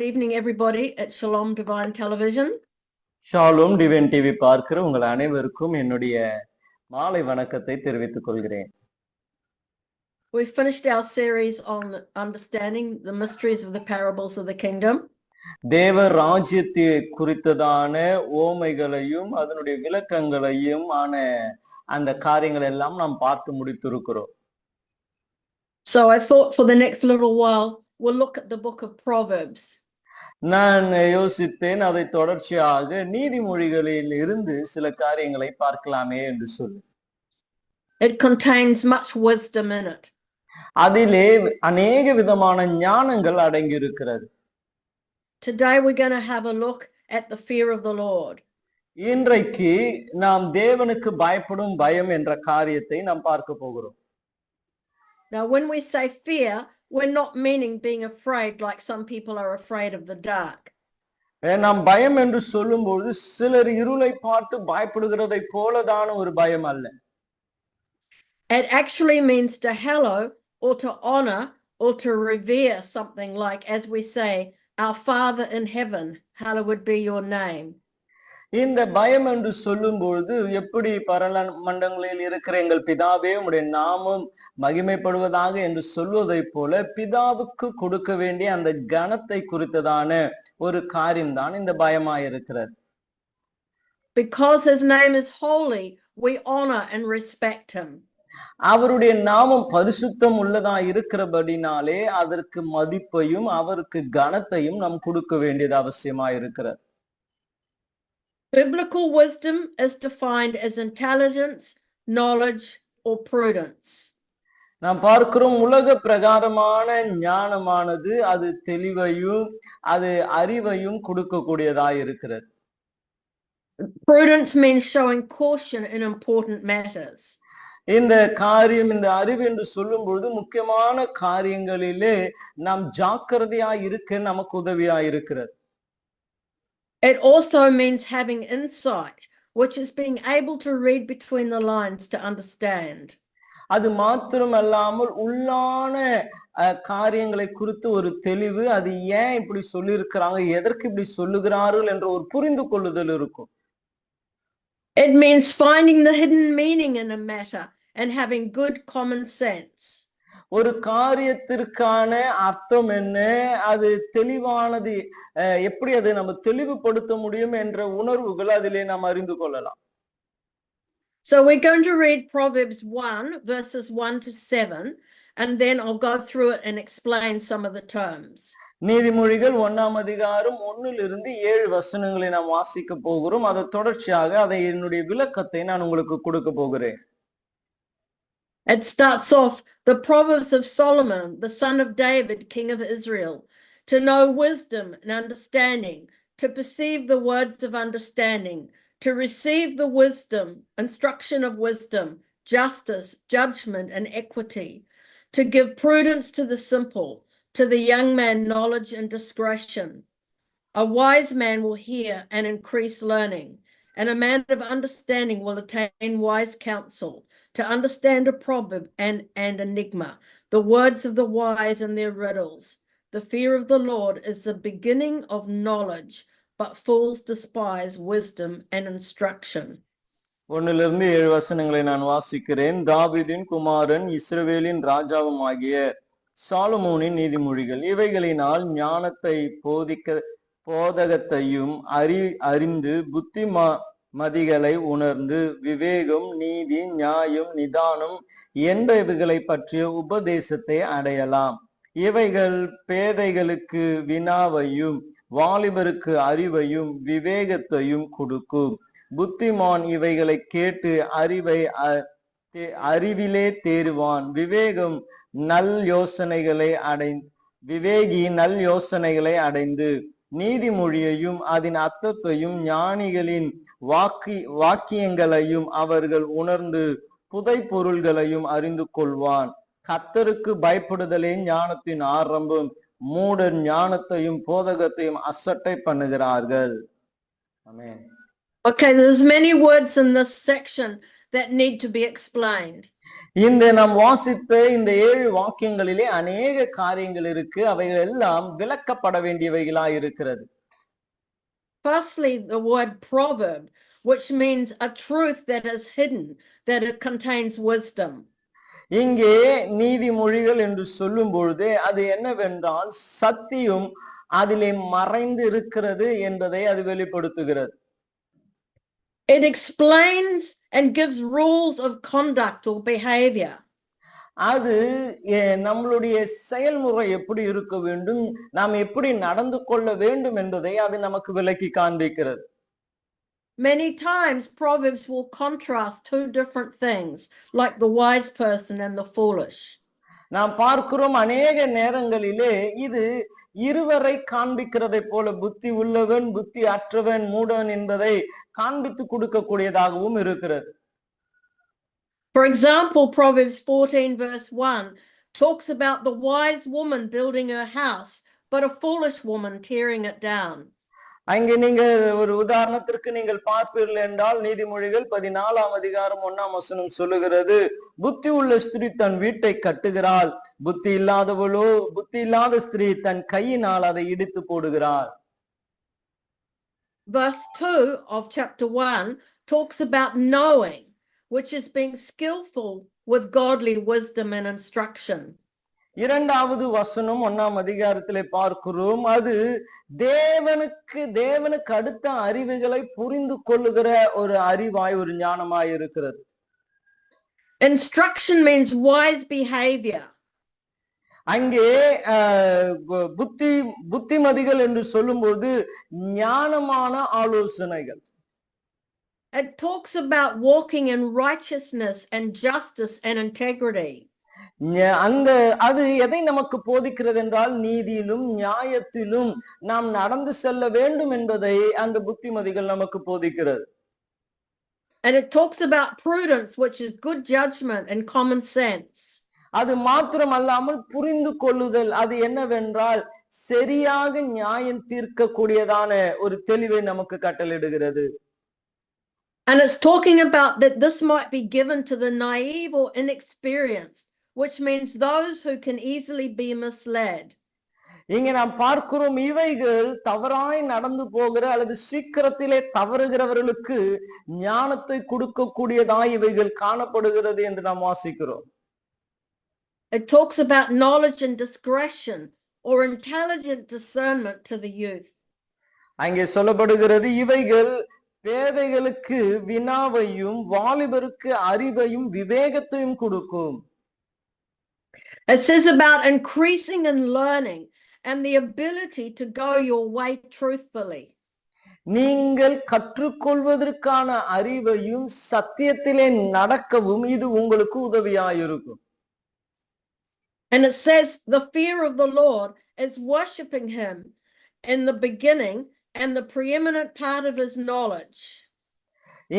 Good evening, everybody at Shalom Divine Television. Shalom divine TV பார்க்கிற உங்கள் அனைவருக்கும் என்னுடைய மாலை வணக்கத்தை தெரிவித்துக் கொள்கிறேன். We finished our series on understanding the mysteries of the parables of the kingdom. தேவ ராஜ்யத்தை குறித்ததான ஓமைகளையும் அதனுடைய விளக்கங்களையும் அந்த காரியங்கள் எல்லாம் நாம் பார்த்து முடித்திருக்கிறோம். So I thought for the next little while we'll look at the book of Proverbs. நான் யோசித்தேன் அதை தொடர்ச்சியாக நீதிமொழிகளில் இருந்து சில காரியங்களை பார்க்கலாமே என்று சொல்லி. It contains much wisdom in it. அதிலே அநேக விதமான ஞானங்கள் அடங்கி இருக்கிறது. Today we're going to have a look at the fear of the Lord. இன்றைக்கு நாம் தேவனுக்கு பயப்படும் பயம் என்ற காரியத்தை நாம் பார்க்க போகிறோம். Now when we say fear, we're not meaning being afraid like some people are afraid of the dark. நாம் பயம் என்று சொல்லும்போது சிலர் இருளை பார்த்து பயப்படுகிறதை போலதான ஒரு பயம் அல்ல. It actually means to hallow or to honor or to revere something like, as we say, our Father in heaven, hallowed be your name. இந்த பயம் என்று சொல்லும்பொழுது எப்படி பரமண்டலங்களில் இருக்கிற எங்கள் பிதாவே உம்முடைய நாமம் மகிமைப்படுவதாக என்று சொல்வதை போல பிதாவுக்கு கொடுக்க வேண்டிய அந்த கனத்தை குறித்ததான ஒரு காரியம்தான் இந்த பயமாயிருக்கிறது. Because his name is holy, we honor and respect him. அவருடைய நாமம் பரிசுத்தம் உள்ளதா இருக்கிறபடினாலே அதற்கு மதிப்பையும் அவருக்கு கனத்தையும் நாம் கொடுக்க வேண்டியது அவசியமாயிருக்கிறது. Biblical wisdom is defined as intelligence, knowledge, or prudence. நாம் பார்க்கிறோம் உலக பிரகாரமான ஞானமானது அது தெளிவையும் அது அறிவையும் கொடுக்கக்கூடியதாய் இருக்கிறது. Prudence means showing caution in important matters. இந்த காரியம் இந்த அறிவு என்று சொல்லும்பொழுது முக்கியமான காரியங்களிலே நாம் ஜாக்கிரதையாய் இருக்க நமக்கு உதவியாய் இருக்கிறது. It also means having insight, which is being able to read between the lines to understand. அது மாத்திரமல்லாமல் உள்ளான காரியங்களை குறித்து ஒரு தெளிவு, அது ஏன் இப்படி சொல்லியிருக்கிறாங்க, எதற்கு இப்படி சொல்லுகிறார்கள் என்ற ஒரு புரிந்து கொள்ளுதல் இருக்கும். It means finding the hidden meaning in a matter and having good common sense. ஒரு காரியத்திற்கான அர்த்தம் என்ன, அது தெளிவானது, எப்படி அதை நம்ம தெளிவுபடுத்த முடியும் என்ற உணர்வுகள் அதிலே நாம் அறிந்து கொள்ளலாம். So we're going to read Proverbs 1 verses 1 to 7 and then I'll go through it and explain some of the terms. நீதிமொழிகள் 1ஆம் அதிகாரம் 1லிருந்து 7 வசனங்களை நாம் வாசிக்க போகிறோம். அதை தொடர்ச்சியாக அதை என்னுடைய விளக்கத்தை நான் உங்களுக்கு கொடுக்க போகிறேன். It starts off, the Proverbs of Solomon, the son of David, king of Israel, to know wisdom and understanding, to perceive the words of understanding, to receive the wisdom, instruction of wisdom, justice, judgment, and equity, to give prudence to the simple, to the young man knowledge and discretion. A wise man will hear and increase learning, and a man of understanding will attain wise counsel, to understand a proverb and enigma, the words of the wise and their riddles. The fear of the Lord is the beginning of knowledge, but fools despise wisdom and instruction. 1லிருந்து 7 வசனங்களை நான் வாசிக்கிறேன். தாவீதின் குமாரன் இஸ்ரவேலின் ராஜாவும் ஆகிய சாலமோனின் நீதிமொழிகள். இவைகளினால் ஞானத்தை போதகத்தையும் அறிந்து மதிகளை உணர்ந்து விவேகம், நீதி, நியாயம், நிதானம் என்பவைகளை பற்றிய உபதேசத்தை அடையலாம். இவைகள் பேதைகளுக்கு வினாவையும் வாலிபருக்கு அறிவையும் விவேகத்தையும் கொடுக்கும். புத்திமான் இவைகளை கேட்டு அறிவிலே தேறுவான். விவேகி நல் யோசனைகளை அடைந்து நீதிமொழியையும் அதன் அர்த்தத்தையும் ஞானிகளின் வாக்கியங்களையும் அவர்கள் உணர்ந்து புதை பொருள்களையும் அறிந்து கொள்வான். கர்த்தருக்கு பயப்படுதலே ஞானத்தின் ஆரம்பம். மூடர் ஞானத்தையும் போதகத்தையும் அசட்டை பண்ணுகிறார்கள். Amen. Okay, there's many words in this section that need to be explained. இந்த நாம் வாசித்த இந்த 7 வாக்கியங்களிலே அநேக காரியங்கள் இருக்கு. அவைகள் எல்லாம் விளக்கப்பட வேண்டியவைகளாய் இருக்கிறது. Firstly, the word proverb, which means a truth that is hidden, that it contains wisdom. இங்கே நீதிமொழிகள் என்று சொல்லும் பொழுது அது என்னவென்றால் சத்தியம் அதிலே மறைந்து இருக்கிறது என்பதை அது வெளிப்படுத்துகிறது. It explains and gives rules of conduct or behavior. அது நம்மளுடைய செயல்முறை எப்படி இருக்க வேண்டும், நாம் எப்படி நடந்து கொள்ள வேண்டும் என்பதை அது நமக்கு விளக்கி காண்பிக்கிறது. Many times Proverbs will contrast two different things, like the wise person and the foolish. நாம் பார்க்கிறோம் அநேக நேரங்களிலே இது இருவரை காண்பிக்கிறதை போல புத்தி உள்ளவன் புத்தி அற்றவன் மூடன் என்பதை காண்பித்து கொடுக்கக்கூடியதாகவும் இருக்கிறது. For example, Proverbs 14 verse 1 talks about the wise woman building her house, but a foolish woman tearing it down. அங்கே நீங்க ஒரு உதாரணத்திற்கு நீங்கள் பார்ப்பீர்கள் என்றால் நீதிமொழிகள் 14ஆம் அதிகாரம் 1ஆம் வசனம் சொல்லுகிறது, புத்தி உள்ள ஸ்திரீ தன் வீட்டை கட்டுகிறாள், புத்தி இல்லாத ஸ்திரீ தன் கையினால் அதை இடித்து போடுகிறாள். Verse 2 of chapter 1 talks about knowing, which is being skillful with godly wisdom and instruction. இரண்டாவது வசனம் 1ஆம் அதிகாரத்திலே பார்க்கிறோம், அது தேவனுக்கு அடுத்த அறிவுகளை புரிந்து கொள்ளுகிற ஒரு அறிவாய் ஒரு ஞானமாய் இருக்கிறது. Instruction means wise behavior. அங்கே புத்திமதிகள் என்று சொல்லும்போது ஞானமான ஆலோசனைகள். It talks about walking in righteousness and justice and integrity. அது எதை நமக்கு போதிக்கிறது என்றால் நீதியிலும் நியாயத்திலும் நாம் நடந்து செல்ல வேண்டும் என்பதை அந்த புத்திமதிகள் நமக்கு போதிக்கிறது. And it talks about prudence, which is good judgment and common sense. அது மாத்திரம் அல்லாமல் புரிந்து கொள்ளுதல், அது என்னவென்றால் சரியாக நியாயம் தீர்க்கக்கூடியதான ஒரு தெளிவை நமக்கு கட்டளையிடுகிறது. And it's talking about that this might be given to the naive or inexperienced, which means those who can easily be misled. இங்கே நாம் பார்க்கிறோம், இவைகள் தவறாய் நடந்து போகிற அல்லது சீக்கிரத்திலே தவறுகிறவர்களுக்கு ஞானத்தை கொடுக்கக்கூடியதாய் இவைகள் காணப்படுகிறது என்று நாம் வாசிக்கிறோம். It talks about knowledge and discretion or intelligent discernment to the youth. அங்கே சொல்லப்படுகிறது, இவைகள் பேதைகளுக்கு வினாவையும் வாலிபருக்கு அறிவையும் விவேகத்தையும் கொடுக்கும். It says about increasing in learning and the ability to go your way truthfully. நீங்கள் கற்றுக்கொள்வதற்கான அறிவையும் சத்தியத்திலே நடக்கவும் இது உங்களுக்கு உதவியாயிருக்கும். And it says the fear of the Lord is worshiping him in the beginning and the preeminent part of his knowledge.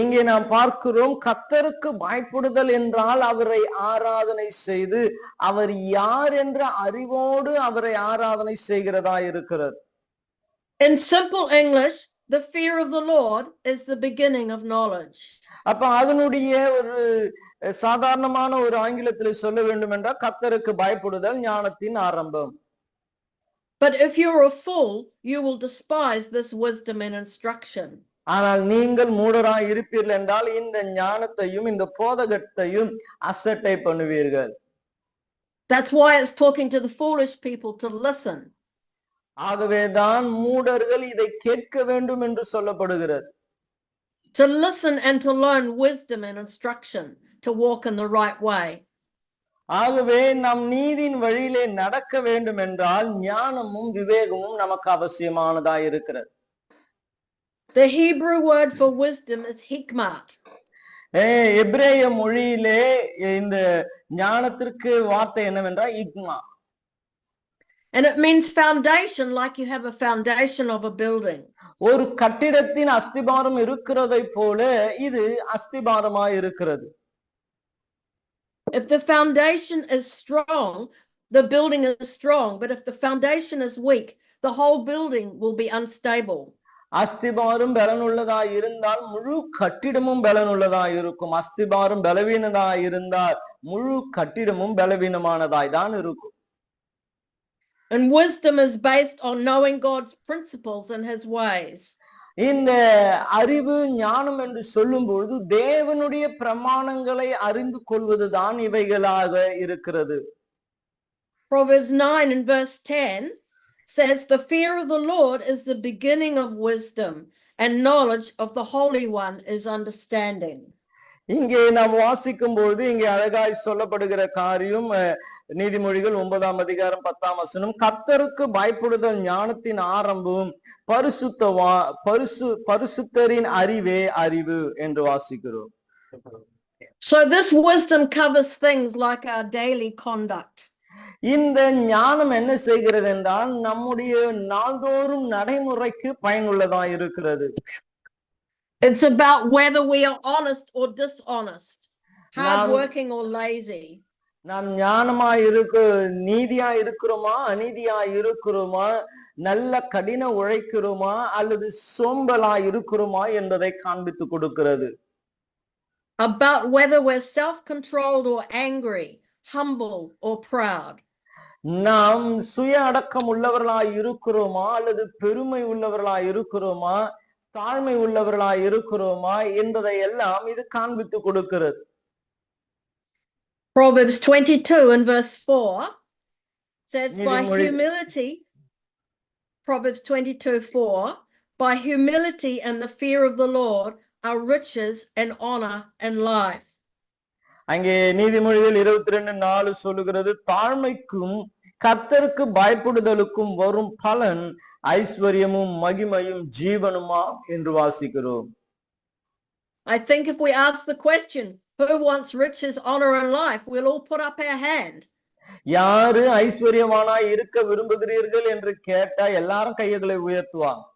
இங்கே நாம் பார்க்கிறோம், கர்த்தருக்கு பயப்படுதல் என்றால் அவரை ஆராதனை செய்து அவர் யார் என்ற அறிவோடு அவரை ஆராதனை செய்கிறதா இருக்கிறது. In simple English, the fear of the Lord is the beginning of knowledge. அப்ப அதனுடைய ஒரு சாதாரணமான ஒரு ஆங்கிலத்தில் சொல்ல வேண்டும் என்றால் கர்த்தருக்கு பயப்படுதல் ஞானத்தின் ஆரம்பம். But if you're a fool, you will despise this wisdom and instruction. ஆனால் நீங்கள் மூடராய் இருப்பீர்கள் என்றால் இந்த ஞானத்தையும் இந்த போதகத்தையும் அசட்டை பண்ணுவீர்கள். That's why it's talking to the foolish people to listen. ஆகவேதான் மூடர்கள் இதை கேட்க வேண்டும் என்று சொல்லப்படுகிறது. To listen and to learn wisdom and instruction to walk in the right way. ஆகவே நம் நீதியின் வழியிலே நடக்க வேண்டும் என்றால் ஞானமும் விவேகமும் நமக்கு அவசியமானதாய் இருக்கிறது. The Hebrew word for wisdom is hikmat. எபிரேய மொழியிலே இந்த ஞானத்திற்கு வார்த்தை என்னவென்றால் இக்மா. And it means foundation, like you have a foundation of a building. ஒரு கட்டிடத்தின் அஸ்திபாரம் இருக்கிறதை போல இது அஸ்திபாரமாய் இருக்கிறது. If the foundation is strong, the building is strong. But if the foundation is weak, the whole building will be unstable. அஸ்திபாரும் பலனுள்ளதாய் இருந்தால் முழு கட்டிடமும் பலனுள்ளதாய் இருக்கும். அஸ்திபாரும் பலவீனதாய் இருந்தால் முழு கட்டிடமும் பலவீனமானதாய் தான் இருக்கும். And wisdom is based on knowing God's principles and his ways. இந்த அறிவு ஞானம் என்று சொல்லும் பொழுது தேவனுடைய பிரமாணங்களை அறிந்து கொள்வதுதான் இவைகளாக இருக்கிறது. Proverbs 9 and verse 10 says, "The fear of the Lord is the beginning of wisdom, and knowledge of the Holy One is understanding." இங்கே நாம் வாசிக்கும் பொழுது இங்கே அழகாய் சொல்லப்படுகிற காரியம் நீதிமொழிகள் 9ஆம் அதிகாரம் 10ஆம் வசனம், கர்த்தருக்கு பயப்படுதல் ஞானத்தின் ஆரம்பம், பரிசுத்தரின் அறிவே அறிவு என்று வாசிக்கிறோம். So this wisdom covers things like our daily conduct. இந்த ஞானம் என்ன செய்கிறது என்றால் நம்முடைய நாள்தோறும் நடைமுறைக்கு பயனுள்ளதா இருக்கிறது. It's about whether we are honest or dishonest, hardworking or lazy. நாம் ஞானமாய் நீதியா இருக்கிறோமா அநீதியா இருக்கிறோமா, நல்ல கடின உழைக்கிறோமா அல்லது சோம்பலா இருக்கிறோமா என்பதை காண்பித்து கொடுக்கிறது. About whether we're self-controlled or angry, humble or proud. நாம் சுய அடக்கம் உள்ளவர்களாய் இருக்கிறோமா அல்லது பெருமை உள்ளவர்களாய் இருக்கிறோமா, தாழ்மை உள்ளவர்களாய் இருக்கிறோமா என்பதை எல்லாம் இது காண்பித்து கொடுக்கிறது. Proverbs 22 and verse 4 says, by humility, Proverbs 22:4, by humility and the fear of the Lord are riches and honor and life. அங்கே நீதிமொழிகள் 22:4 சொல்லுகிறது, தாழ்மைக்கும் கர்த்தருக்கு பயப்படுதலுக்கும் வரும் பலன் ஐஸ்வர்யமும் மகிமையும் ஜீவனுமா என்று வாசிக்கிறோம். I think if we ask the question, who wants riches, honor and life, we'll all put up our hand. யாரு ஐஸ்வர்யமானாய் இருக்க விரும்புகிறீர்கள் என்று கேட்டா எல்லாரும் கைகளை உயர்த்துவாங்க.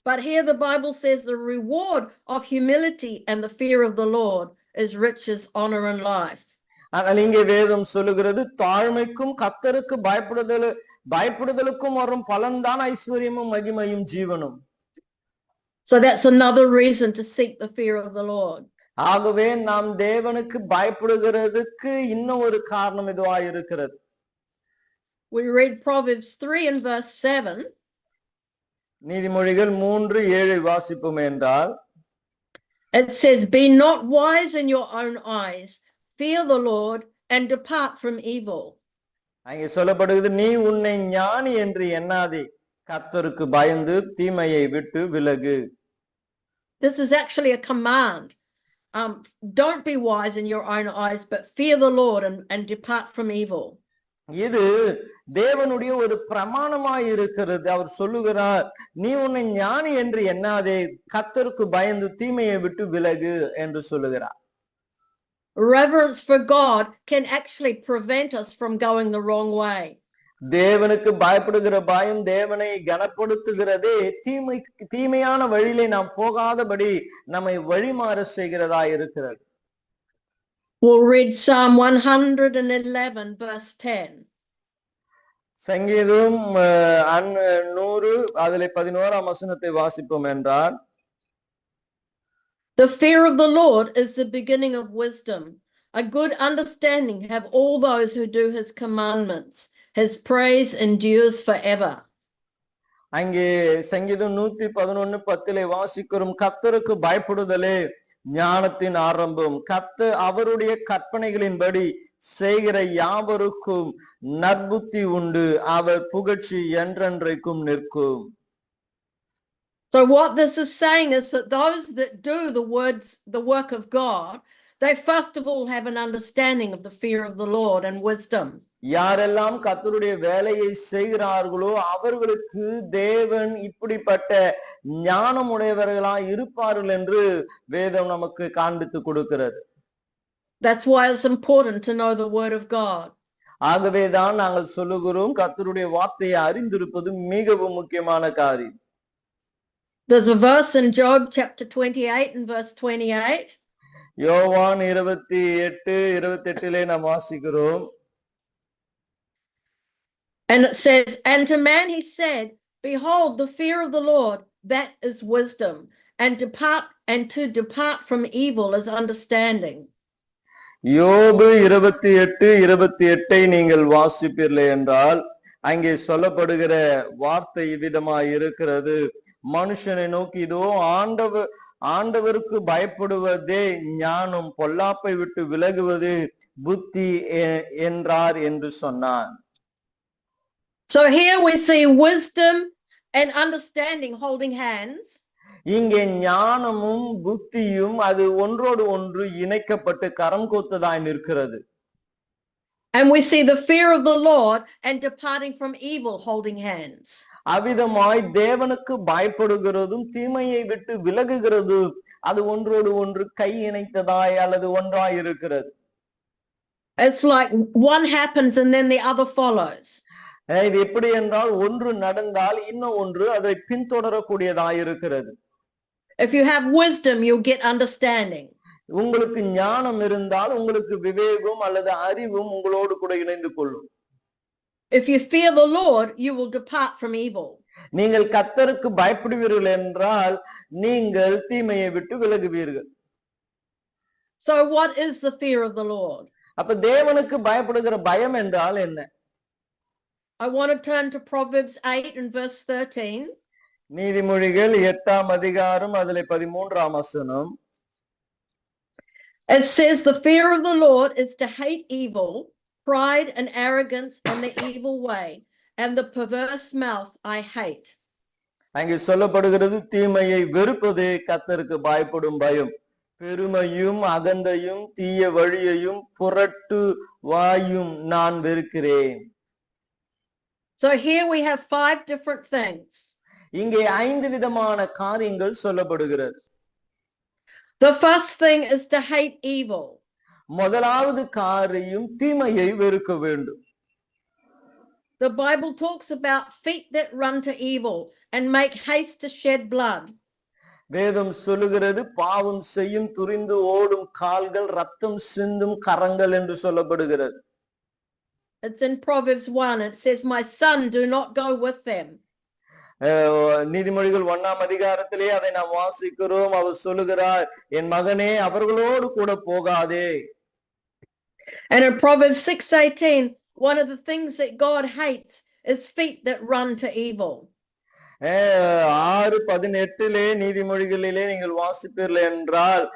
But here the Bible says the reward of humility and the fear of the Lord is riches, honor and life. ஆனால் இங்கே வேதம் சொல்லுகிறது, தாழ்மைக்கும் கர்த்தருக்கு பயப்படுதலுக்கும் வரும் பலன்தான் ஐஸ்வர்யமும் மகிமையும் ஜீவனும். So that's another reason to seek the fear of the Lord. ஆகவே நாம் தேவனுக்கு பயப்படுகிறதுக்கு இன்னும் ஒரு காரணம் இதுவாய் இருக்கிறது. We read Proverbs 3 and verse 7. நீதிமொழிகள் 3:7 வாசிப்போம் என்றால், it says, be not wise in your own eyes, fear the Lord and depart from evil. அங்கே சொல்லப்படுகிறது, நீ உன்னை ஞானி என்று எண்ணாதே, கர்த்தருக்கு பயந்து தீமையை விட்டு விலகு. This is actually a command. Don't be wise in your own eyes, but fear the Lord and depart from evil. இது தேவனுடைய ஒரு பிரமாணமாய் இருக்கிறது. அவர் சொல்லுகிறார், நீ உன்னை ஞானி என்று எண்ணாதே, கர்த்தருக்கு பயந்து தீமையை விட்டு விலகு என்று சொல்லுகிறார். Reverence for God can actually prevent us from going the wrong way. தேவனுக்கு பயப்படுகிற பயம் தேவனை கனப்படுத்துகிறதே, தீமையான வழியிலே நாம் போகாதபடி நம்மை வழிமாற செய்கிறதா இருக்கிறது. We'll read Psalm 111 verse 10. சங்கீதம் 100 அதிலே 11ஆம் வசனத்தை வாசிப்போம் என்றால், the fear of the Lord is the beginning of wisdom. A good understanding have all those who do his commandments. His praise endures forever. அங்கே சங்கீதம் 111:10 வாசிக்கிறோம், கர்த்தருக்கு பயப்படுதலே ஞானத்தின் ஆரம்பம், கர்த்தர் அவருடைய கற்பனைகளின்படி செய்கிற யாவருக்கும் நற்புத்தி உண்டு, அவர் புகழ்ச்சி என்றென்றைக்கும் நிற்கும். So what this is saying is that those that do the work of God, they first of all have an understanding of the fear of the Lord and wisdom. யாரெல்லாம் கர்த்தருடைய வேலையை செய்கிறார்களோ அவர்களுக்கு தேவன் இப்படிப்பட்ட ஞானமுடையவர்களாய் இருப்பார்கள் என்று வேதம் நமக்கு காண்பித்து கொடுக்கிறது. That's why it's important to know the word of God. ஆகவேதான் நாங்கள் சொல்லுகிறோம், கர்த்தருடைய வார்த்தையை அறிந்திருப்பது மிகவும் முக்கியமான காரியம். There's a verse in Job chapter 28 and verse 28. யோவான் 28:28 நாம் வாசிக்கிறோம். And it says, and to man he said, behold, the fear of the Lord that is wisdom, and to depart from evil is understanding. யோபு 28:28 நீங்கள் வாசிப்பீர்கள் என்றால் அங்கே சொல்லப்படுகிற வார்த்தை இவ்விதமாய் இருக்கிறது. மனுஷனை நோக்கி இதோ ஆண்டவருக்கு பயப்படுவதே ஞானம், பொல்லாப்பை விட்டு விலகுவது புத்தி என்றார் என்று சொன்னான். So here we see wisdom and understanding holding hands. இங்கே ஞானமும் புத்தியும் அது ஒன்றோடு ஒன்று இணைக்கப்பட்டு கரம் கோத்ததாய் நிற்கிறது. And we see the fear of the Lord and departing from evil holding hands. அவ்விதமாய் தேவனுக்கு பயப்படுகிறதும் தீமையை விட்டு விலகுகிறது அது ஒன்றோடு ஒன்று கை இணைத்ததாய் அல்லது ஒன்றாய் இருக்கிறது. It's like one happens and then the other follows. இது எப்படி என்றால் ஒன்று நடந்தால் இன்னும் ஒன்று அதை பின்தொடரக்கூடியதாய் இருக்கிறது. If you have wisdom, you'll get understanding. உங்களுக்கு ஞானம் இருந்தால் உங்களுக்கு விவேகம் அல்லது அறிவும் உங்களோடு கூட இணைந்து கொள்ளும். If you fear the Lord, you will depart from evil. நீங்கள் கர்த்தருக்கு பயப்படுவீர்கள் என்றால் நீங்கள் தீமையை விட்டு விலகுவீர்கள். So what is the fear of the Lord? அப்ப தேவனுக்கு பயப்படுகிற பயம் என்றால் என்ன? I want to turn to Proverbs 8 and verse 13. நீதிமொழிகள் 8ஆம் அதிகாரம் அதிலே 13ஆம் வசனம். It says the fear of the Lord is to hate evil, pride and arrogance and the evil way, and the perverse mouth I hate. அங்கே சொல்லப்படுகிறது தீமையை வெறுப்பதே கர்த்தருக்கு பயப்படும் பயம், பெருமையும் அகந்தையும் தீய வழியையும் புரட்டு வாயும் நான் வெறுக்கிறேன். So here we have 5 different things. இங்கே 5 விதமான காரியங்கள் சொல்லப்படுகிறது. The first thing is to hate evil. முதலாவது காரியம் தீமையை வெறுக்க வேண்டும். The Bible talks about feet that run to evil and make haste to shed blood. வேதம் சொல்லுகிறது பாவம் செய்யும் துரிந்து ஓடும் கால்கள் ரத்தம் சிந்தும் கரங்கள் என்று சொல்லப்படுகிறது. It's in Proverbs 1. It says, my son, do not go with them. நீதிமொழிகள் 1ஆம் அதிகாரத்திலே அதை நாம் வாசிக்கிறோம். அவர் சொல்லுகிறார் என் மகனே அவர்களோடு கூட போகாதே. And in Proverbs 6:18, one of the things that God hates is feet that run to evil. 6:18 நீதிமொழிகளிலே நீங்கள் வாசிப்பீர்கள் என்றால்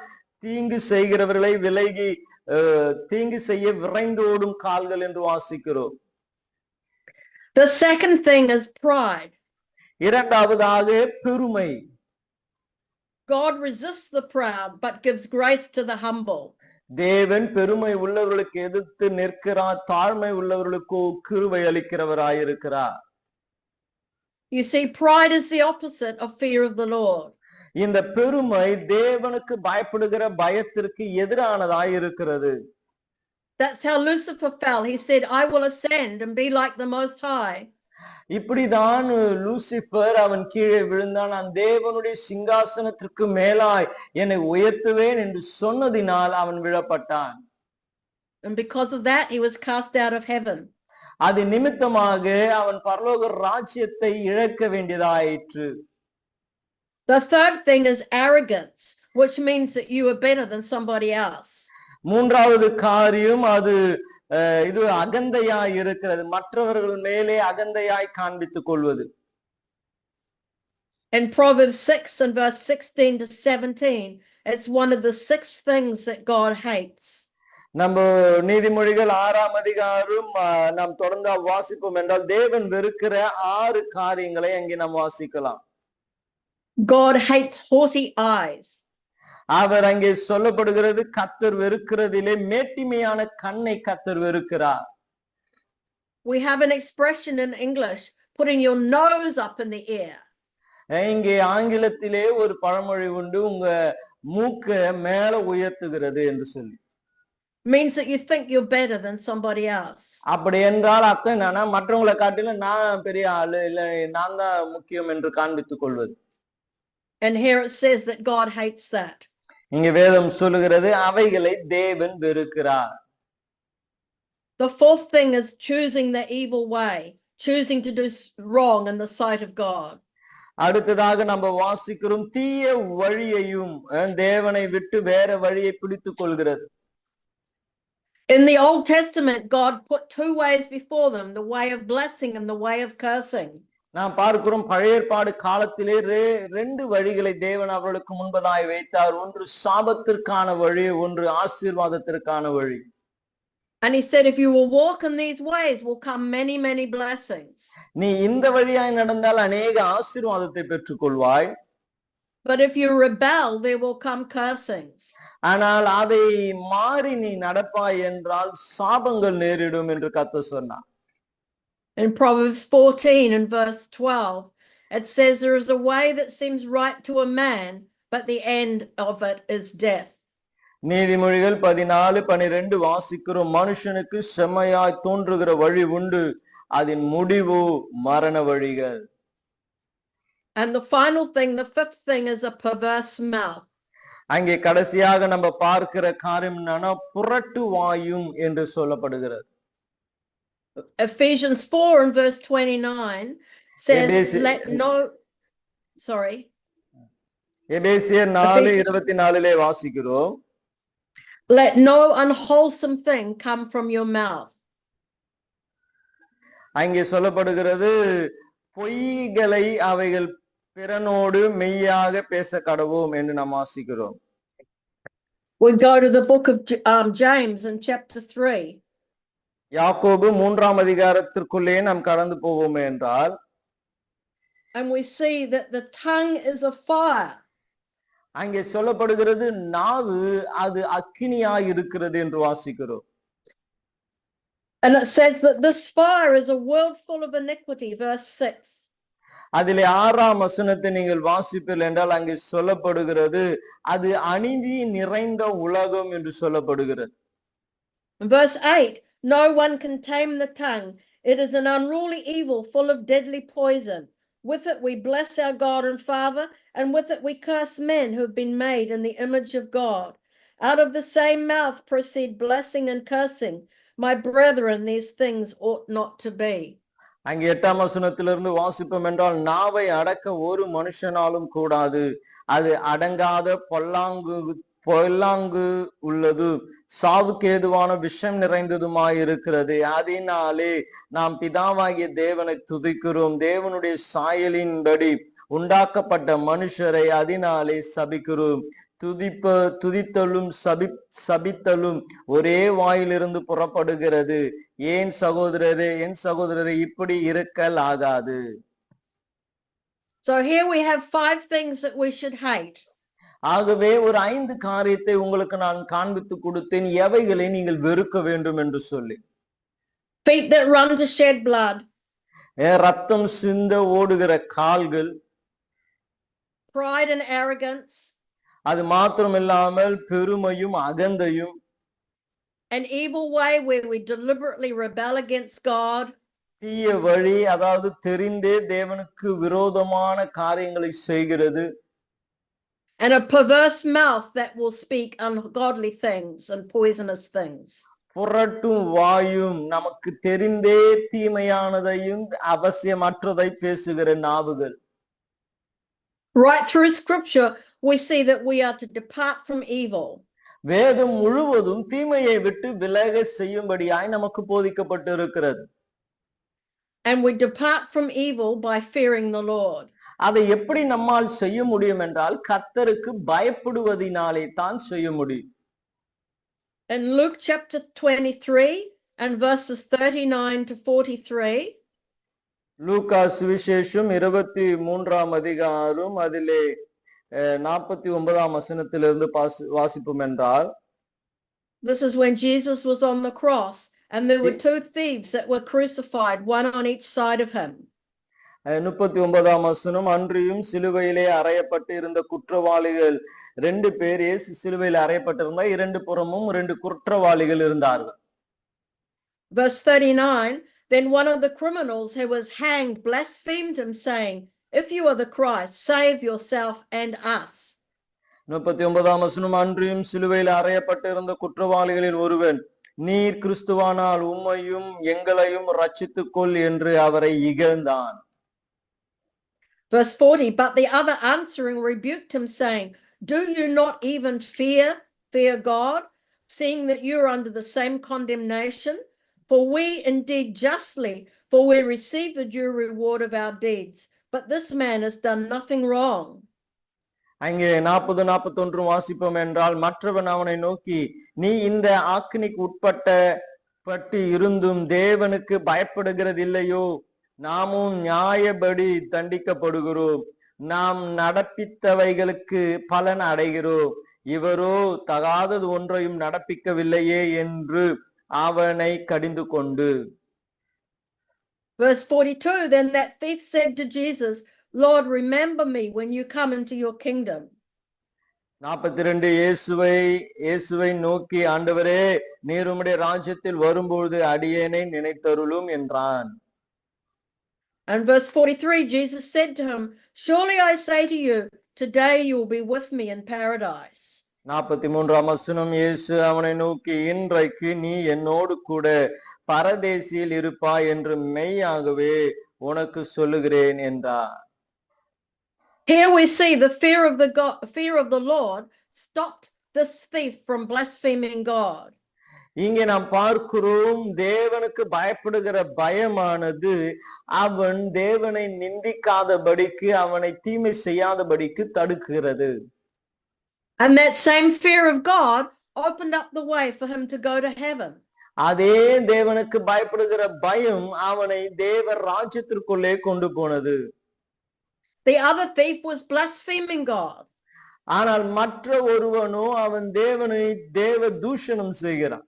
தீங்கு செய்கிறவர்களை விலகி தீங்கு செய்ய விரைந்தோடும் கால்கள் என்று வாசிக்கிறோம். The second thing is pride. இரண்டாவதாக பெருமை. God resists the proud but gives grace to the humble. தேவன் பெருமை உள்ளவர்களுக்கு எதிர்த்து நிற்கிறார், தாழ்மை உள்ளவர்களுக்கு கிருபை அளிக்கிறவராயிருக்கிறார். You see, pride is the opposite of fear of the Lord. இந்த பெருமை தேவனுக்கு பயப்படுகிற பயத்திற்கு எதிரானதாய் இருக்கிறது. That's how Lucifer fell. He said, I will ascend and be like the Most High. இப்படிதான் லூசிபர் அவன் கீழே விழுந்தான். நான் தேவனுடைய சிங்காசனத்திற்கு மேலாய் என்னை உயர்த்துவேன் என்று சொன்னதினால் அவன் விழப்பட்டான். And because of that, he was cast out of heaven. அது நிமித்தமாக அவன் பரலோக ராஜ்யத்தை இழக்க வேண்டியதாயிற்று. The third thing is arrogance, which means that you are better than somebody else. மூன்றாவது காரியம் அது இது அகந்தையாய் இருக்கிறது, மற்றவர்கள் மேலே அகந்தையாய் காண்பித்துக் கொள்வது. In Proverbs 6 and verse 16 to 17, it's one of the 6 things that God hates. நம்ம நீதிமொழிகள் 6ஆம் அதிகாரம் நாம் தொடர்ந்து வாசிப்போம் என்றால் தேவன் வெறுக்கிற 6 காரியங்களை அங்கே நாம் வாசிக்கலாம். God hates haughty eyes. அவர் அங்கே சொல்லப்படுகிறது கர்த்தர் வெறுக்கிறதிலே மேட்டிமையான கண்ணை கர்த்தர் வெறுக்கிறார். We have an expression in English, putting your nose up in the air. இங்கே ஆங்கிலத்திலே ஒரு பழமொழி உண்டு, உங்க மூக்க மேல உயர்த்துகிறது என்று சொல்லி. Means that you think you're better than somebody else. அப்படி என்றால் அர்த்தம் என்னன்னா மற்றவங்களை காட்டிலும் நான் பெரிய ஆளு, இல்ல நான் தான் முக்கியம் என்று காண்பித்துக் கொள்வது. And here it says that God hates that. இங்க வேதம் சொல்லுகிறது அவைகளை தேவன் வெறுக்கிறார். The fourth thing is choosing the evil way, choosing to do wrong in the sight of God. அடுத்ததாக நம்ம வாசிக்கிறோம் தீய வழியையும் தேவனை விட்டு வேற வழியை பிடித்துக் கொள்கிறது. In the Old Testament, God put two ways before them, the way of blessing and the way of cursing. நாம் பார்க்கிறோம் பழைய ஏற்பாடு காலத்திலே ரெண்டு வழிகளை தேவன் அவர்களுக்கு முன்பதாய் வைத்தார். ஒன்று சாபத்திற்கான வழி, ஒன்று ஆசீர்வாதத்திற்கான வழி. And he said, if you will walk in these ways, will come many, many blessings. நீ இந்த வழியாய் நடந்தால் அநேக ஆசீர்வாதத்தை பெற்றுக்கொள்வாய். But if you rebel, there will come cursings. ஆனால் அதை மாறி நீ நடப்பாய் என்றால் சாபங்கள் நேரிடும் என்று கர்த்தர் சொன்னார். In Proverbs 14 and verse 12, it says, there is a way that seems right to a man, but the end of it is death. நீதிமொழிகள் 14:12 வாசிக்கிறோம், மனுஷனுக்கு செம்மையாய் தோன்றுகிற வழி உண்டு, அதன் முடிவு மரண வழிகள். And the final thing, the fifth thing, is a perverse mouth. அங்கே கடைசியாக நம்ம பார்க்கிற காரியம் என்னன்னா புரட்டு வாயும் என்று சொல்லப்படுகிறது. Ephesians 4 and verse 29 says, எபேசியர் 4:24 வாசிக்கிறோம், let no unwholesome thing come from your mouth. அங்கே சொல்லப்படுகிறது பொய்களை அவைகள் பிறனோடு மெய்யாக பேச கடவோம் என்று நாம் வாசிக்கிறோம். We go to the book of James in chapter 3. யாக்கோபு 3ஆம் அதிகாரத்திற்குள்ளே நாம் கடந்து போவோம் என்றால், and we see that the tongue is a fire. அங்கே சொல்லப்படுகிறது நாவு அது அக்கினியாய் இருக்கிறது என்று வாசிக்கிறோம். And it says that this fire is a world full of iniquity, verse 6. அதிலே 6ஆம் வசனத்தை நீங்கள் வாசிப்பீர்கள் என்றால் அங்கே சொல்லப்படுகிறது அது அநீதி நிறைந்த உலகம் என்று சொல்லப்படுகிறது. Verse 8, no one can tame the tongue. It is an unruly evil full of deadly poison. With it we bless our God and Father, and with it we curse men who have been made in the image of God. Out of the same mouth proceed blessing and cursing. My brethren, these things ought not to be. அங்கே 8ஆம் வசனத்திலிருந்து வாசிப்போம் என்றால், நாவை அடக்க ஒரு மனுஷனாலும் கூடாது, அது அடங்காத பொல்லாங்கு உள்ளது, சாவுக்கு ஏதுவான விஷம் நிறைந்ததுமாயிருக்கிறது. அதனாலே நாம் பிதாவாகிய தேவனை துதிக்கிறோம், தேவனுடைய சாயலின்படி உண்டாக்கப்பட்ட மனுஷரை அதனாலே சபிக்கிறோம். துதித்தலும் சபித்தலும் ஒரே வாயிலிருந்து புறப்படுகிறது. என் சகோதரரே இப்படி இருக்கல் ஆகாது. So here we have 5 things that we should hate. ஆகவே ஒரு 5 காரியத்தை உங்களுக்கு நான் காண்பித்து கொடுத்தேன், எவைகளை நீங்கள் வெறுக்க வேண்டும் என்று சொல்லி. Feet that run to shed blood. ரத்தம் சிந்த ஓடுகிற கால்கள். Pride and arrogance. அது மாத்திரமில்லாமல் பெருமையும் அகந்தையும். An evil way where we deliberately rebel against God. தீய வழி, அதாவது தெரிந்தே தேவனுக்கு விரோதமான காரியங்களை செய்கிறது. And a perverse mouth that will speak ungodly things and poisonous things. புரட்டும் வாயும், நமக்கு தெரிந்தே தீமையானதையும் அவசியமற்றதை பேசுகிற நாவுகள். Right through scripture we see that we are to depart from evil. வேதம் முழுவதும் தீமையை விட்டு விலக செய்யும்படியாய் நமக்கு போதிக்கப்பட்டு இருக்கிறது. And we depart from evil by fearing the Lord. அதை எப்படி நம்மால் செய்ய முடியும் என்றால் கர்த்தருக்கு பயப்படுவதினாலே தான் செய்ய முடியும். In Luke chapter 23 and verses 39 to 43, லூக்கா சுவிசேஷம் 23ஆம் அதிகாரம் அதிலே 49ஆம் வசனத்திலிருந்து வாசிப்போம் என்றால், this is when Jesus was on the cross and there were 2 thieves that were crucified, one on each side of him. 39ஆம் வசனம், அன்றியும் சிலுவையிலே அறையப்பட்டு இருந்த குற்றவாளிகள் 2 பேர் இயேசு சிலுவையில் அறையப்பட்டிருந்த 2 புறமும் 2 குற்றவாளிகள் இருந்தார்கள். Verse 39, then one of the criminals who was hanged blasphemed him, saying, if you are the Christ, save yourself and us. 39ஆம் வசனம், அன்றியும் சிலுவையில் அறையப்பட்டிருந்த குற்றவாளிகளில் ஒருவன், நீர் கிறிஸ்துவானால் உம்மையும் எங்களையும் ரட்சித்துக்கொள் என்று அவரை இகழ்ந்தான். Verse 40, but the other answering rebuked him, saying, do you not even fear God, seeing that you are under the same condemnation? For we indeed justly, for we receive the due reward of our deeds, but this man has done nothing wrong. அங்கே 40-41 வாசிப்போம் என்றால், மற்றவன் அவனை நோக்கி, நீ இந்த ஆக்கினிக்கு உட்பட்டு இருந்தும் தேவனுக்கு பயப்படுகிறது இல்லையோ? நாமும் நியாயப்படி தண்டிக்கப்படுகிறோம், நாம் நடப்பித்தவைகளுக்கு பலன் அடைகிறோம், இவரோ தகாதது ஒன்றையும் நடப்பிக்கவில்லையே என்று அவனை கடிந்து கொண்டு. Verse 42, then that thief said to Jesus, Lord, remember me when you come into your kingdom. 42, இயேசுவை நோக்கி, ஆண்டவரே, நீர் உம்முடைய ராஜ்யத்தில் வரும்போது அடியேனை நினைத்தருளும் என்றான். And verse 43, Jesus said to him, surely I say to you, today you will be with me in paradise. 43ஆம் வசனம், இயேசு அவனை நோக்கி, இன்றைக்கு நீ என்னோடு கூட பரதேசியில் இருப்பாய் என்று மெய்யாகவே உனக்கு சொல்லுகிறேன் என்றார். Here we see the fear of the Lord stopped this thief from blaspheming God. இங்கே நாம் பார்க்கிறோம், தேவனுக்கு பயப்படுகிற பயமானது அவன் தேவனை நிந்திக்காதபடிக்கு, அவனை தீமை செய்யாதபடிக்கு தடுக்கிறது. And that same fear of God opened up the way for him to go to heaven. அதே தேவனுக்கு பயப்படுகிற பயம் அவனை தேவ ராஜ்யத்திற்குள்ளே கொண்டு போனது. The other thief was blaspheming God. ஆனால் மற்ற ஒருவனோ அவன் தேவனை தேவ தூஷணம் செய்கிறான்.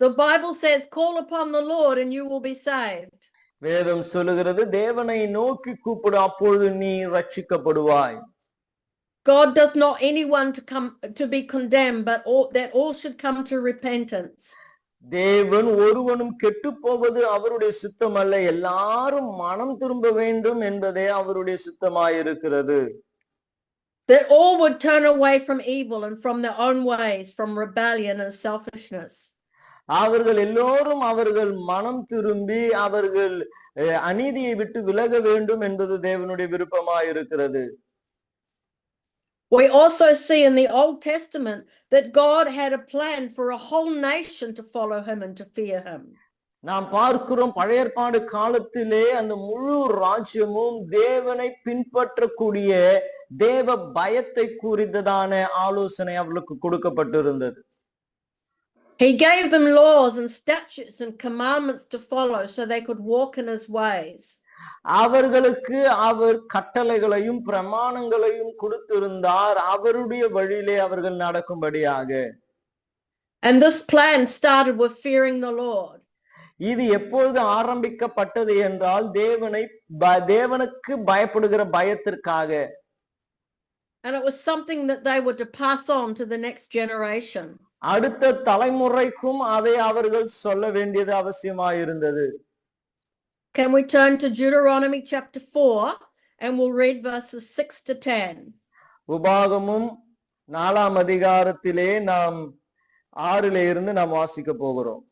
The Bible says, call upon the Lord and you will be saved. வேதம் சொல்லுகிறது, தேவனை நோக்கி கூப்பிடு, அப்பொழுது நீ ரட்சிக்கப்படுவாய். God does not anyone to be condemned, but that all should come to repentance. தேவன் ஒருவனும் கெட்டு போவது அவருடைய சித்தம் அல்ல, எல்லாரும் மனம் திரும்ப வேண்டும் என்பதே அவருடைய சித்தமாயிருக்கிறது. That all would turn away from evil and from their own ways, from rebellion and selfishness. அவர்கள் எல்லோரும் அவர்கள் மனம் திரும்பி அவர்கள் அநீதியை விட்டு விலக வேண்டும் என்பது தேவனுடைய விருப்பமாயிருக்கிறது. We also see in the Old Testament that God had a plan for a whole nation to follow him and to fear him. நாம் பார்க்கிறோம், பழைய ஏற்பாடு காலத்திலே அந்த முழு ராஜ்யமும் தேவனை பின்பற்றக்கூடிய தேவ பயத்தை குறித்ததான ஆலோசனை அவர்களுக்கு கொடுக்கப்பட்டிருந்தது. He gave them laws and statutes and commandments to follow so they could walk in his ways. அவர்களுக்கு அவர் கட்டளைகளையும் பிரமாணங்களையும் கொடுத்திருந்தார், அவருடைய வழியிலே அவர்கள் நடக்கும்படியாக. And this plan started with fearing the Lord. இது எப்பொழுது ஆரம்பிக்கப்பட்டது என்றால் தேவனுக்கு பயப்படுகிற பயத்திற்காக. And it was something that they were to pass on to the next generation. அடுத்த தலைமுறைக்கும் அதை அவர்கள் சொல்ல வேண்டியது அவசியமாயிருந்தது. Can we turn to Deuteronomy chapter 4 and we'll read verses 6 to 10. உபாகமும் 4ஆம் அதிகாரத்திலே நாம் 6ல இருந்து நாம் வாசிக்க போகிறோம்.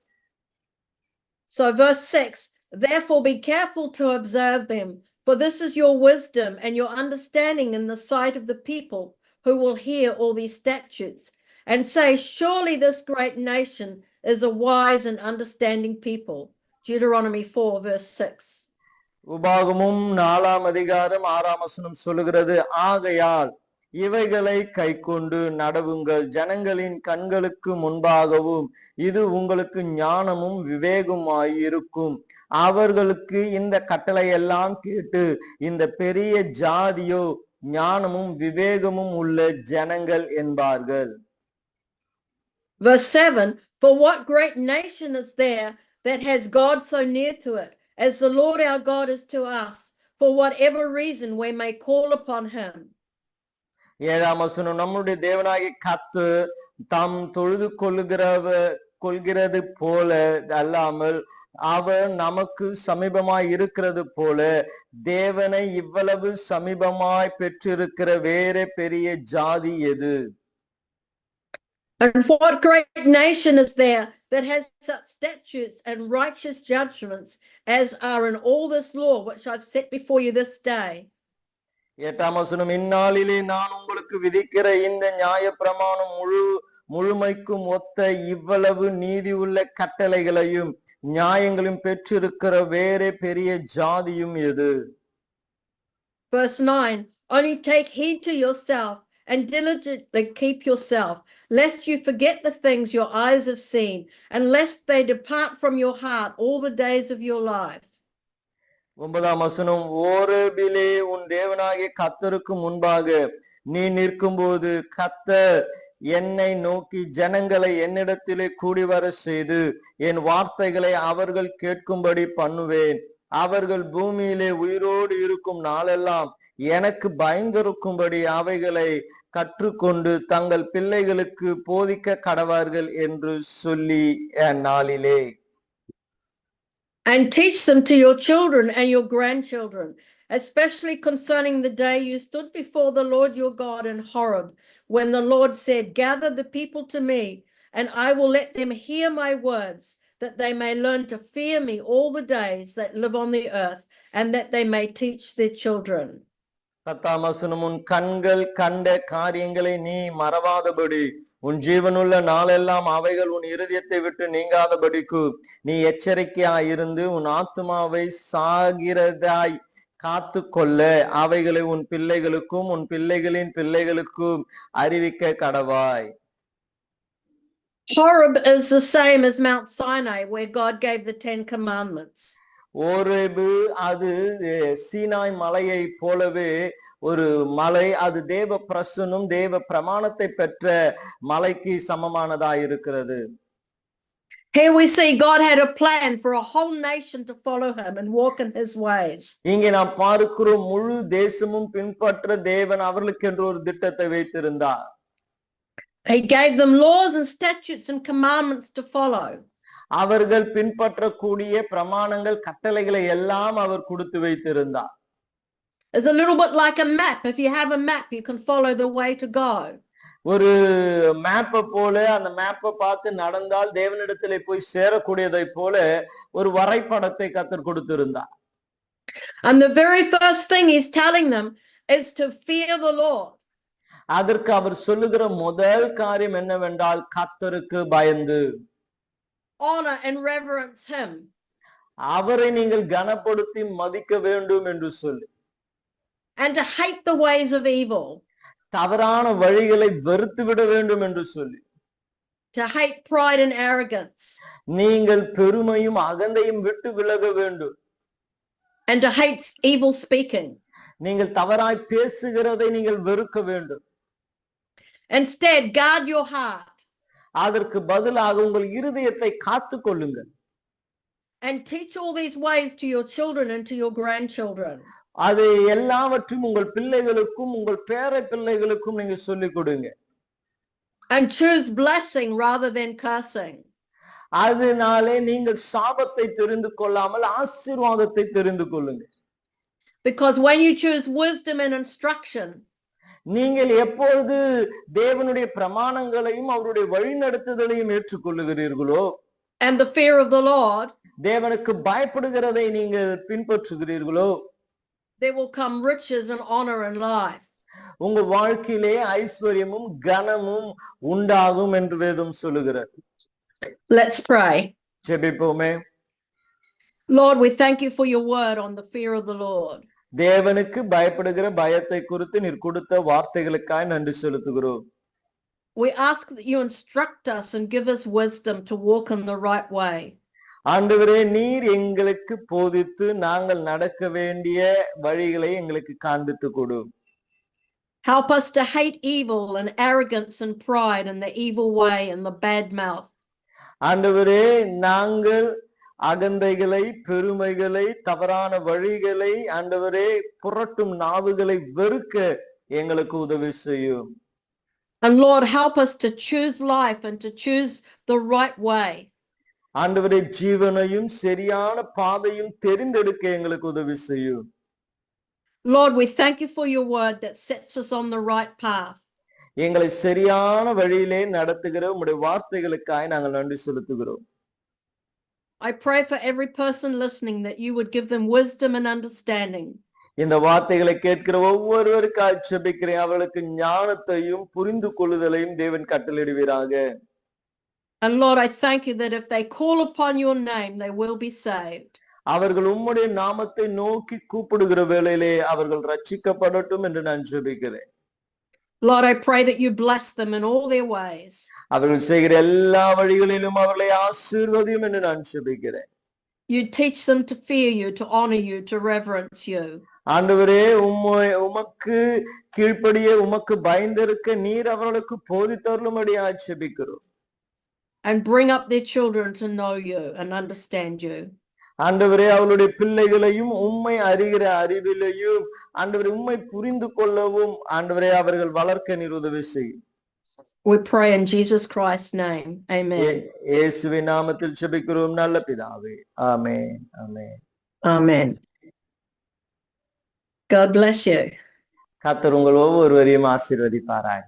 So verse 6, therefore be careful to observe them, for this is your wisdom and your understanding in the sight of the people who will hear all these statutes and say, surely this great nation is a wise and understanding people. Deuteronomy 4 verse 6. உபாகமும் 4ஆம் அதிகாரம் 6ஆம் வசனம் சொல்லுகிறது, ஆகையால் இவைகளை கைக்கொண்டு நடவுங்கள், ஜனங்களின் கண்களுக்கு முன்பாகவும் இது உங்களுக்கு ஞானமும் விவேகமாய் இருக்கும். அவர்களுக்கு இந்த கட்டளை எல்லாம் கேட்டு இந்த பெரிய ஜாதியோ ஞானமும் விவேகமும் உள்ள ஜனங்கள் என்பார்கள். Verse 7, for what great nation is there that has God so near to it, as the Lord our God is to us, for whatever reason we may call upon him. 7ஆம் வசனம், நம்முடைய தேவனாகிய கர்த்தர் தாம் தொழுது கொள்கிறது போல அல்லாமல் அவர் நமக்கு சமீபமாய் இருக்கிறது போல தேவனை இவ்வளவு சமீபமாய் பெற்றிருக்கிற வேற பெரிய ஜாதி எது? And what great nation is there that has such statutes and righteous judgments as are in all this law which I've set before you this day? 8ஆம் வசனம், இந்நாளிலே நான் உங்களுக்கு விதிக்கிற இந்த நியாய பிரமாணம் முழுமைக்கும் ஒத்த இவ்வளவு நீதி உள்ள கட்டளைகளையும் நியாயங்களையும் பெற்றிருக்கிற வேறே பெரிய ஜாதியும் எது? Verse 9, only take heed to yourself and diligently keep yourself, lest you forget the things your eyes have seen, and lest they depart from your heart all the days of your life. 9ஆம் வசனம், ஓரேபிலே உன் தேவனாகிய கர்த்தருக்கு முன்பாக நீ நிற்கும்போது கர்த்தர் என்னை நோக்கி ஜனங்களை என்னிடத்திலே கூடிவர செய்து என் வார்த்தைகளை அவர்கள் கேட்கும்படி பண்ணுவேன். அவர்கள் பூமியிலே உயிரோடு இருக்கும் நாளெல்லாம் எனக்கு பயந்திருக்கும்படி அவைகளை கற்றுக்கொண்டு தங்கள் பிள்ளைகளுக்கு போதிக்க கடவார்கள் என்று சொல்லி அந்நாளிலே. And teach them to your children and your grandchildren, especially concerning the day you stood before the Lord your God in Horeb, when the Lord said, gather the people to me, and I will let them hear my words, that they may learn to fear me all the days that live on the earth, and that they may teach their children. 10ஆம் வசனம், உன் கண்கள் கண்ட காரியங்களை நீ மறவாதபடி உன் ஜீவனுள்ள நாளெல்லாம் அவைகள் உன் இருதயத்தை விட்டு நீங்காதபடிக்கு நீ எச்சரிக்கையாயிருந்து உன் ஆத்துமாவை சாகிறதாய் காத்து கொள்ள அவைகளை உன் பிள்ளைகளுக்கும் உன் பிள்ளைகளின் பிள்ளைகளுக்கும் அறிவிக்க கடவாய். Horeb is the same as Mount Sinai, where God gave the 10 commandments. ஓரேபு அது சீனாய் மலையை போலவே ஒரு மலை, அது தேவ பிரசன்னம் தேவ பிரமாணத்தை பெற்ற மலைக்கு சமமானதாய் இருக்கிறது. Here we see God had a plan for a whole nation to follow him and walk in his ways. இங்கே நாம் பார்க்கிறோம், முழு தேசமும் பின்பற்ற தேவன் அவர்களுக்கு என்று ஒரு திட்டத்தை வைத்திருந்தார். He gave them laws and statutes and commandments to follow. அவர்கள் பின்பற்றக்கூடிய பிரமாணங்கள் கட்டளைகளை எல்லாம் அவர் கொடுத்து வைத்திருந்தார். It's a little bit like a map. If you have a map, you can follow the way to go. ஒரு மேப்பை போல அந்த மேப்பை பார்த்து நடந்தால் தேவனிடத்திலே போய் சேரக்கூடியதை போல ஒரு வரைபடத்தை கர்த்தர் கொடுத்திருந்தார். And the very first thing he's telling them is to fear the Lord. அதற்கு அவர் சொல்லுகிற முதல் காரியம் என்னவென்றால் கர்த்தருக்கு பயந்து, honor and reverence him. அவரை நீங்கள் கனப்படுத்தி மதிக்க வேண்டும் என்று சொல்லி. And to hate the ways of evil. தவறான வழிகளை வெறுத்து விட வேண்டும் என்று சொல்லி. To hate pride and arrogance. நீங்கள் பெருமையும் அகந்தையும் விட்டு விலக வேண்டும். And to hate evil speaking. நீங்கள் தவறாய் பேசுகிறதை நீங்கள் வெறுக்க வேண்டும். Instead, guard your heart. அதற்கு பதிலாக உங்கள் இருதயத்தை காத்து கொள்ளுங்கள். And teach all these ways to your children and to your grandchildren. அது எல்லாவற்றையும் உங்கள் பிள்ளைகளுக்கும் உங்கள் பேர பிள்ளைகளுக்கும் நீங்க சொல்லிக் கொடுங்க. And choose blessing rather than cursing. அதனாலே நீங்கள் சாபத்தை தெரிந்து கொள்ளாமல் ஆசீர்வாதத்தை தெரிந்து கொள்ளுங்க. Because when you choose wisdom and instruction, நீங்கள் எப்பொழுது தேவனுடைய பிரமாணங்களையும் அவருடைய வழிநடத்துதலையும் ஏற்றுக்கொள்ளுகிறீர்களோ, and the fear of the Lord, தேவனுக்கு பயப்படுகிறதை நீங்கள் பின்பற்றுகிறீர்களோ, there will come riches and honor in life. உங்க வாழ்க்கையிலே ஐஸ்வர்யமும் கனமும் உண்டாகும் என்று வேதம் சொல்லுகிறது. Let's pray. ஜெபிப்போமே. Lord, we thank you for your word on the fear of the Lord. தேவனுக்கு பயப்படுகிற பயத்தை குறித்து நீர் கொடுத்த வார்த்தைகளுக்காய் நன்றி செலுத்துகிறோம். We ask that you instruct us and give us wisdom to walk in the right way. ஆண்டவரே, நீர் எங்களுக்கு போதித்து நாங்கள் நடக்க வேண்டிய வழிகளை எங்களுக்கு காண்பித்து கொடும். Help us to hate evil and arrogance and pride and the evil way and the bad mouth. ஆண்டவரே, நாங்கள் அகந்தைகளை, பெருமைகளை, தவறான வழிகளை, ஆண்டவரே புரட்டும் நாவுகளை வெறுக்க எங்களுக்கு உதவி செய்யும். And Lord, help us to choose life and to choose the right way. ஆண்டவரே, ஜீவனையும் சரியான பாதையும் தெரிந்தெடுக்க எங்களுக்கு உதவி செய்யும். Lord, we thank you for your word that sets us on the right path. எங்களை சரியான வழியிலே நடத்துகிற உம்முடைய வார்த்தைகளுக்காய் நாங்கள் நன்றி செலுத்துகிறோம். I pray for every person listening that you would give them wisdom and understanding. இந்த வார்த்தைகளை கேட்கிற ஒவ்வொருவருக்காய் ஜெபிக்கிறேன். அவர்களுக்கு ஞானத்தையும் புரிந்து கொள்ளுதலையும் தேவன் கட்டளையிடுவீராக. And Lord, I thank you that if they call upon your name, they will be saved. அவர்கள் உம்முடைய நாமத்தை நோக்கி கூப்பிடுகிற வேளையிலே அவர்கள் ரட்சிக்கப்படட்டும் என்று நான் ஜெபிக்கிறேன். Lord, I pray that you bless them in all their ways. அவர்கள் செய்கிற எல்லா வழிகளிலும் அவர்களை ஆசீர்வதியும் என்று நான் ஜெபிக்கிறேன். You teach them to fear you, to honor you, to reverence you. ஆண்டவரே, உமக்கு கீழ்ப்படியே உமக்கு பயந்திருக்க நீர் அவர்களுக்கு போதித்தருளும்படியாக ஜெபிக்கிறோம். And bring up their children to know you and understand you. ஆண்டவரே, அவளுடைய பிள்ளைகளையும் உம்மை அறிகிற அறிவிலையும் ஆண்டவரே உம்மை புரிந்து கொள்ளவும் ஆண்டவரே அவர்கள் வளர்க்க நீர் உதவி செய்யும். We pray in Jesus Christ's name. Amen. இயேசுவின் நாமத்தில் ஜெபிக்கிறோம் நல்ல பிதாவே. ஆமென். ஆமென். Amen. God bless you. கர்த்தர் உங்கள் ஒவ்வொருவரையும் ஆசீர்வதிப்பாராக.